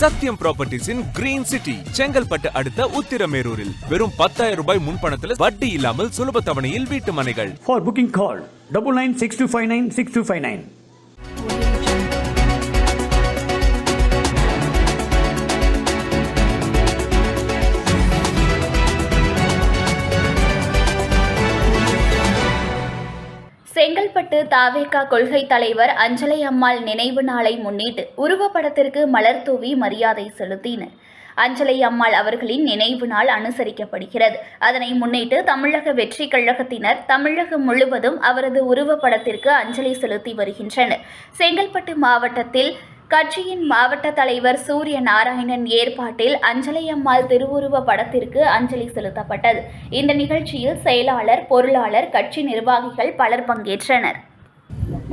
சத்யம் ப்ராப்பர்ட்டிஸின் green city Chengalpattu அடுத்த உத்திரமேரூரில் வெறும் 10,000 ரூபாய் முன்பணத்தில் வட்டி இல்லாமல் சுலப தவணையில் வீட்டு மனைகள். For booking call 9962596259. செங்கல்பட்டு தாவேகா கொள்கை தலைவர் அஞ்சலை அம்மாள் நினைவு நாளை முன்னிட்டு உருவப்படத்திற்கு மலர் தூவி மரியாதை செலுத்தினர். அஞ்சலை அம்மாள் அவர்களின் நினைவு நாள் அனுசரிக்கப்படுகிறது. அதனை முன்னிட்டு தமிழக வெற்றி கழகத்தினர் தமிழகம் முழுவதும் அவரது உருவப்படத்திற்கு அஞ்சலி செலுத்தி வருகின்றனர். செங்கல்பட்டு மாவட்டத்தில் கட்சியின் மாவட்ட தலைவர் சூரிய நாராயணன் ஏற்பாட்டில் அஞ்சலை அம்மாள் திருவுருவ படத்திற்கு அஞ்சலி செலுத்தப்பட்டது. இந்த நிகழ்ச்சியில் செயலாளர், பொருளாளர், கட்சி நிர்வாகிகள் பலர் பங்கேற்றனர்.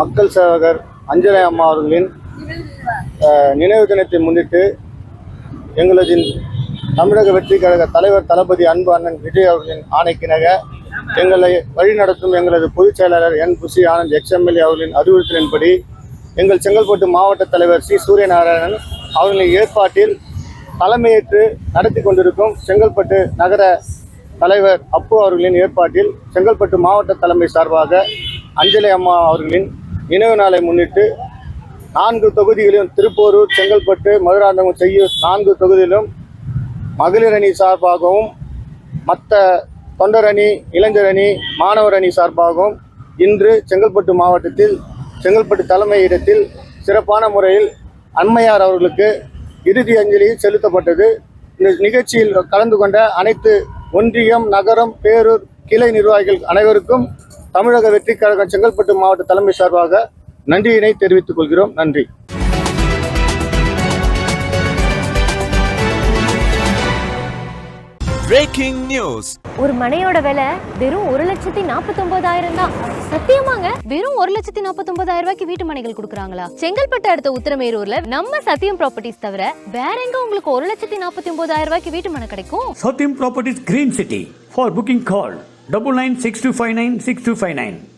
மக்கள் சேவகர் அஞ்சலை அம்மா அவர்களின் நினைவு தினத்தை முன்னிட்டு எங்களது தமிழக வெற்றி கழக தலைவர் தளபதி அன்பு அண்ணன் விஜய் அவர்களின் ஆணைக்கிணங்க எங்களை வழிநடத்தும் எங்களது பொதுச் செயலாளர் என் புசி ஆனந்த் எக்ஸ்எம்எல்ஏ அவர்களின் அறிவுறுத்தலின்படி எங்கள் செங்கல்பட்டு மாவட்ட தலைவர் சி சூரிய நாராயணன் அவர்களின் ஏற்பாட்டில் தலைமையேற்று நடத்தி கொண்டிருக்கும் செங்கல்பட்டு நகர தலைவர் அப்பு அவர்களின் ஏற்பாட்டில் செங்கல்பட்டு மாவட்ட தலைமை சார்பாக அஞ்சலை அம்மா அவர்களின் நினைவு நாளை முன்னிட்டு 4 தொகுதிகளிலும் திருப்போரூர், செங்கல்பட்டு, மதுராந்தகம், செய்யூர் 4 தொகுதியிலும் மகளிர் அணி சார்பாகவும் மற்ற தொண்டர் அணி, இளைஞர் அணி, மாணவர் அணி சார்பாகவும் இன்று செங்கல்பட்டு மாவட்டத்தில் செங்கல்பட்டு தலைமையிடத்தில் சிறப்பான முறையில் அம்மையார் அவர்களுக்கு இறுதி அஞ்சலி செலுத்தப்பட்டது. இந்த நிகழ்ச்சியில் கலந்து கொண்ட அனைத்து ஒன்றியம், நகரம், பேரூர் கிளை நிர்வாகிகள் அனைவருக்கும் தமிழக வெற்றி கழகம் செங்கல்பட்டு மாவட்ட தலைமை சார்பாக நன்றியினை தெரிவித்துக் கொள்கிறோம். நன்றி. Breaking news. ஒரு மனையோட விலை வெறும் 1,49,000 தான். சத்தியமாங்க? வெறும் 1,49,000 ரூபாய்க்கு வீட்டு மனைகள் கொடுக்குறாங்களா? செங்கல்பட்டு அடுத்த உத்திரமேரூர்ல நம்ம சத்யம் ப்ராப்பர்ட்டிஸ் தவிர வேற எங்க உங்களுக்கு 1,49,000 ரூபாய்க்கு வீட்டு மனை கிடைக்கும்? Satyam Properties Green City. For booking call 9962596259.